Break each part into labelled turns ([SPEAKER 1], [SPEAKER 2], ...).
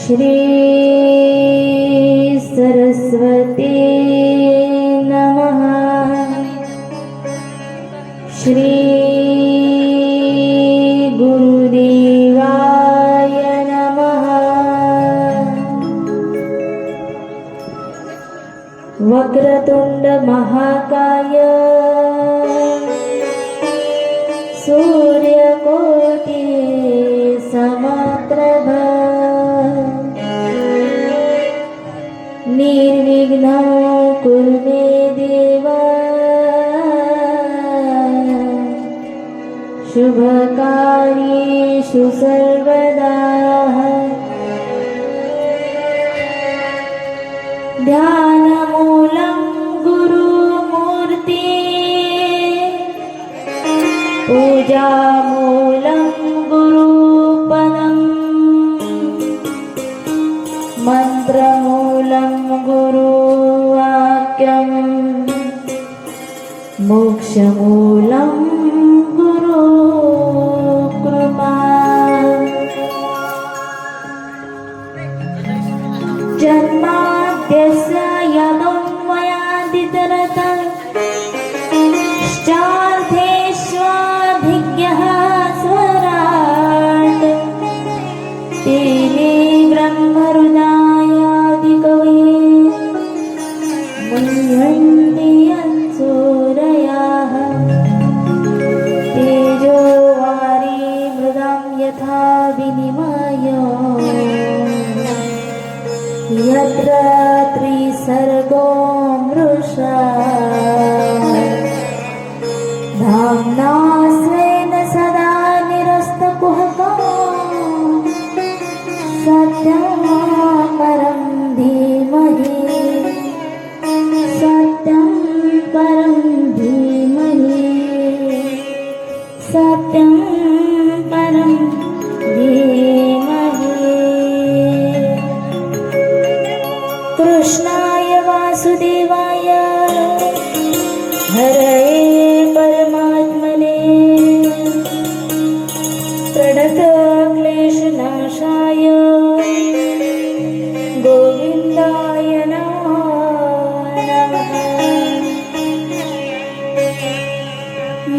[SPEAKER 1] श्री सरस्वती नमः। श्री गुरुदेवाय नमः। वक्रतुंड महाकाय सूर्यकोटि समप्रभ निर्विघ्नं कुरु मे देव शुभकार्येषु सर्वदा। ध्यानमूलं गुरुमूर्ति पूजामूलं गुरुपदम् मन्त्रमूलं गुरुवाक्यं मोक्षमूलं गुरुकृपा। जन्माद्यस्य यतोन्मयादितरतश्चार्थेष्वभिज्ञः स्वराट् तेने ब्रह्महृदायादिकवये मुह्यन्ति यत्सूरयाः। तेजो वारी मृदां यथा विनिमयो यत्र त्रिसर्गो मृषा धाम्ना स्वेन सदा निरस्तकुहकं सत्यं परं धीमहि सत्यं परं धीमहि सत्यं परं धीमहि। कृष्णाय वासुदेवाय हरये परमात्मने प्रणतक्लेशनाशाय गोविन्दाय नमो नमः।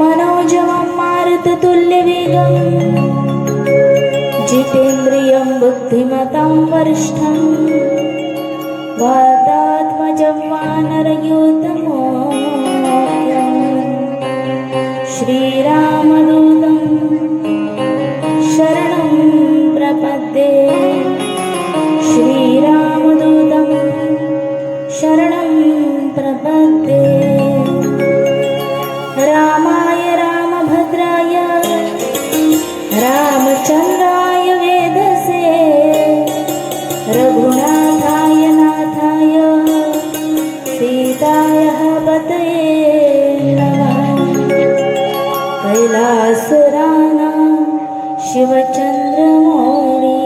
[SPEAKER 1] मनोजवं मारुततुल्यवेगं जितेन्द्रियं बुद्धिमतां वरिष्ठं वातात्मजं वानरयूथमोऽहं श्रीरामदूतं शरणं प्रपद्ये श्रीरामदूतं शरणं प्रपद्ये। रामाय रामभद्राय रामचन्द्राय वेदसे रघुनाथाय नाथाय सीताय पतये नमः। कैलासरानां शिवचन्द्रमौळि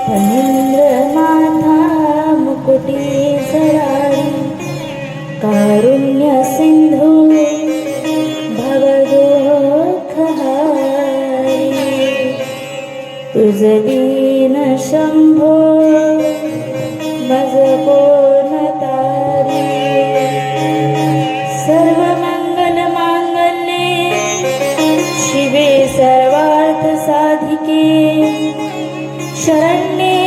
[SPEAKER 1] फणीन्द्रमाथा मुकुटिसराळि कारुण्यसिन्धु भवदुःखहारि तुझदीन शंभो मज कोण तारी। सर्वमंगलमांगल्ये शिवे सर्वार्थसाधिके शरण्ये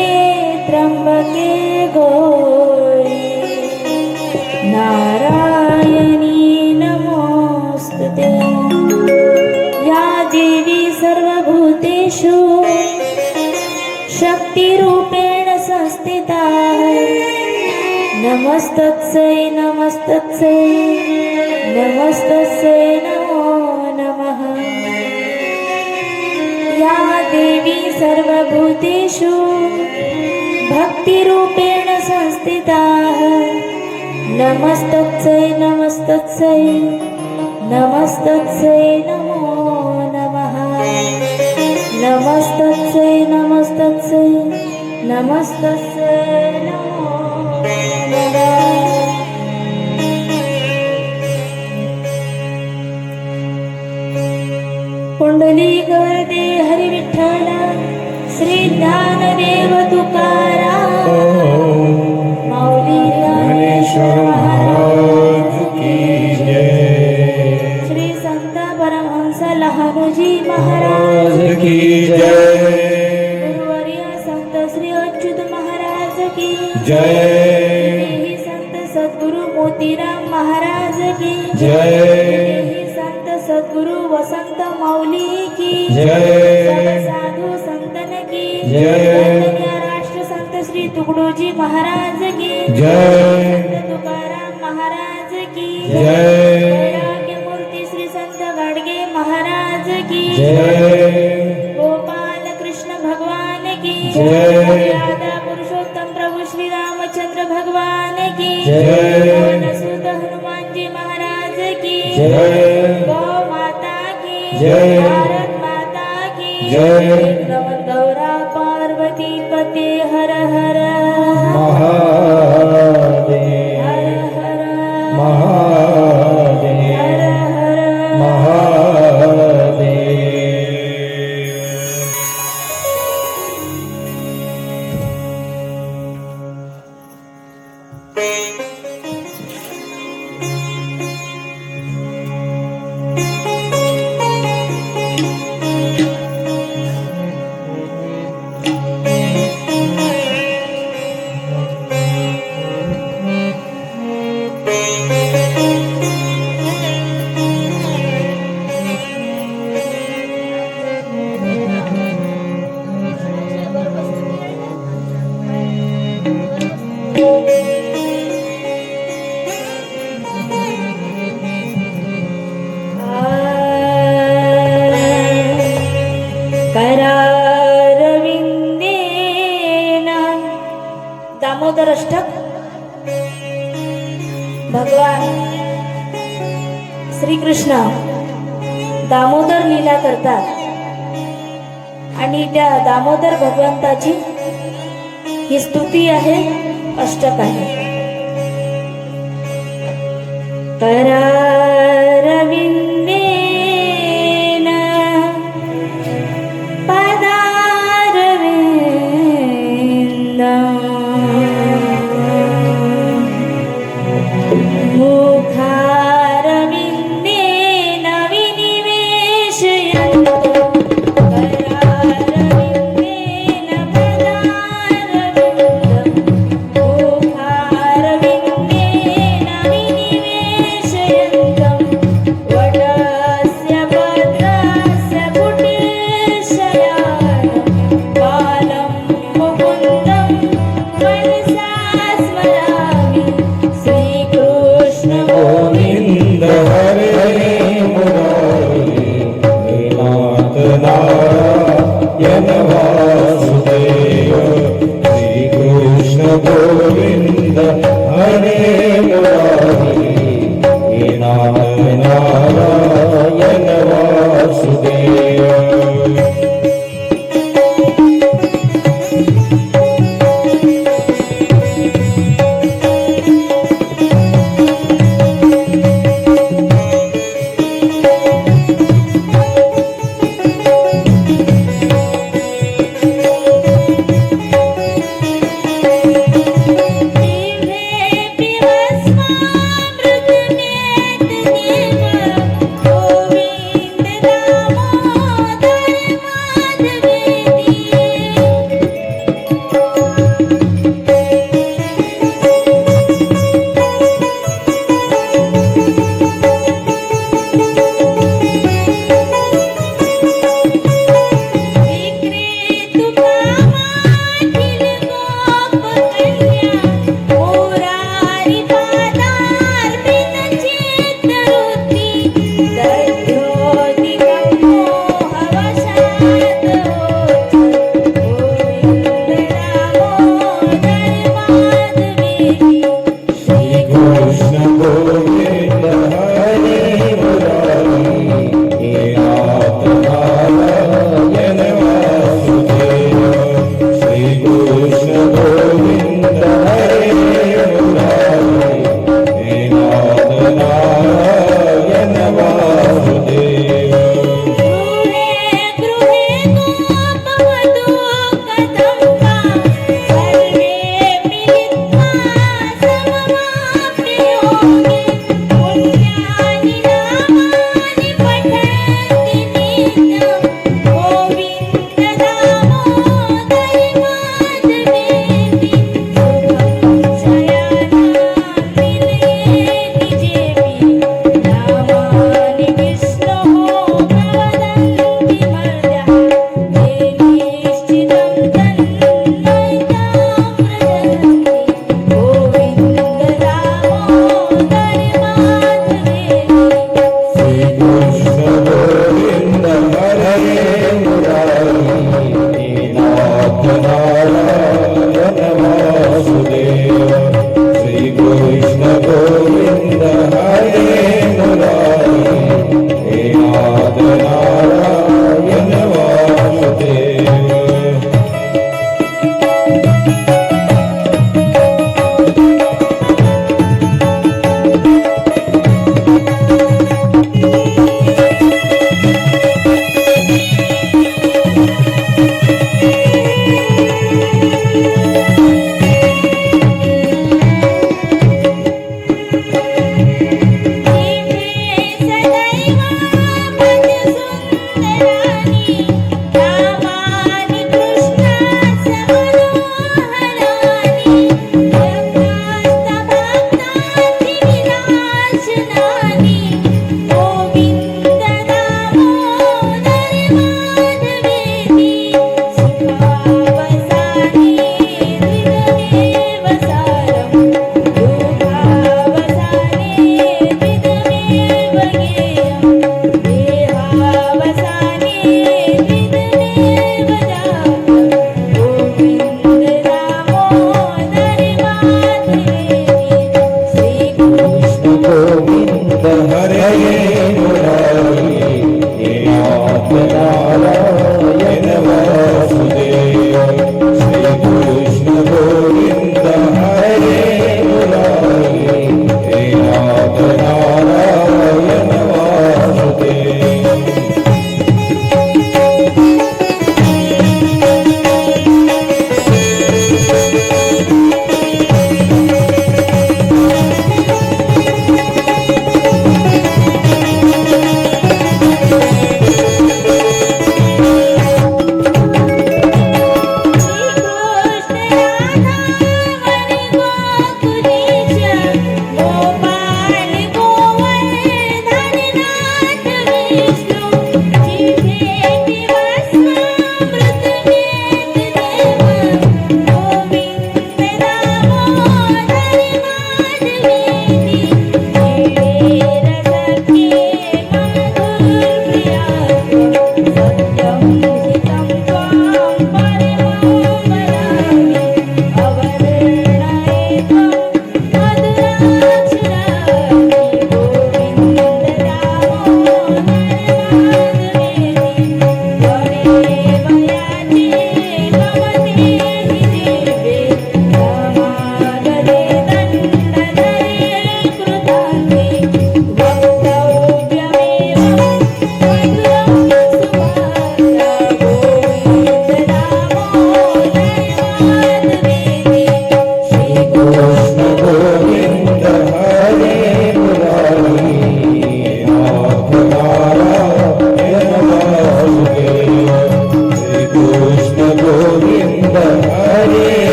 [SPEAKER 1] त्र्यंबके गौरी नारायणी नमोस्तुते। या देवी सर्वभूतेषु शक्तिरूपेण संस्थिता नमस्तस्यै नमस्तस्यै नमस्तस्यै नमो नमः। या देवी सर्वभूतेषु भक्तिरूपेण संस्थिता नमस्तस्यै नमस्तस्यै नमस्तस्यै नमो नमः। नमस्तस्यै नमस्तस्यै नमस्तस्यै नमो नमः। पुंडलिक वरदे हरी विठ्ठल श्री ज्ञानदेव तुकाराम माऊली
[SPEAKER 2] ज्ञानेश्वर महाराज की जय,
[SPEAKER 1] श्री संत परमहंस लहानूजी महाराज
[SPEAKER 2] महाराज की जय,
[SPEAKER 1] गुरुवर्य संत श्री अच्युत महाराज की
[SPEAKER 2] जय,
[SPEAKER 1] श्री संत सद्गुरु मोतीराम महाराज की
[SPEAKER 2] जय,
[SPEAKER 1] श्री संत सद्गुरु वसंत माऊली की
[SPEAKER 2] जय,
[SPEAKER 1] सब साधू संतन की
[SPEAKER 2] जय,
[SPEAKER 1] वंदनीय राष्ट्र संत श्री तुकडोजी महाराज की
[SPEAKER 2] जय,
[SPEAKER 1] संत तुकाराम महाराज की
[SPEAKER 2] जय,
[SPEAKER 1] वैराग्य मूर्ती श्री संत गाडगे महाराज की
[SPEAKER 2] जय,
[SPEAKER 1] गोपाल कृष्ण भगवान की
[SPEAKER 2] जय,
[SPEAKER 1] मर्यादा पुरुषोत्तम प्रभु श्री रामचंद्र भगवान की
[SPEAKER 2] जय,
[SPEAKER 1] पवनसुत हनुमान जी महाराज की
[SPEAKER 2] जय,
[SPEAKER 1] गौ माता की
[SPEAKER 2] जय,
[SPEAKER 1] भारत माता की
[SPEAKER 2] जय,
[SPEAKER 1] नमन गौरा पार्वती पते हर हर
[SPEAKER 2] महादेव,
[SPEAKER 1] हर हर
[SPEAKER 2] महादेव,
[SPEAKER 1] हर हर
[SPEAKER 2] महादेव.
[SPEAKER 1] करारविंदेन दामोदर अष्टक भगवान श्रीकृष्ण दामोदर लीला करतात आणि त्या दामोदर भगवंताची ही स्तुती आहे, अष्टक आहे. करारविंदेन पदारविंदं मुखारविंदेन विनिवेशयन्तु करारविंदेन पदारविंदं मुखारविंदेन विनिवेशयन्तं वटस्य भद्रस्य कुटिलशयानं बालं मुकुन्दं मनसा स्मरामि श्रीकृष्ण
[SPEAKER 2] गोविंद हरे मुरारी, हे नाथ नारायण वासुदेव, श्री कृष्ण गोविंद हरे मुरारी, हे नाथ नारायण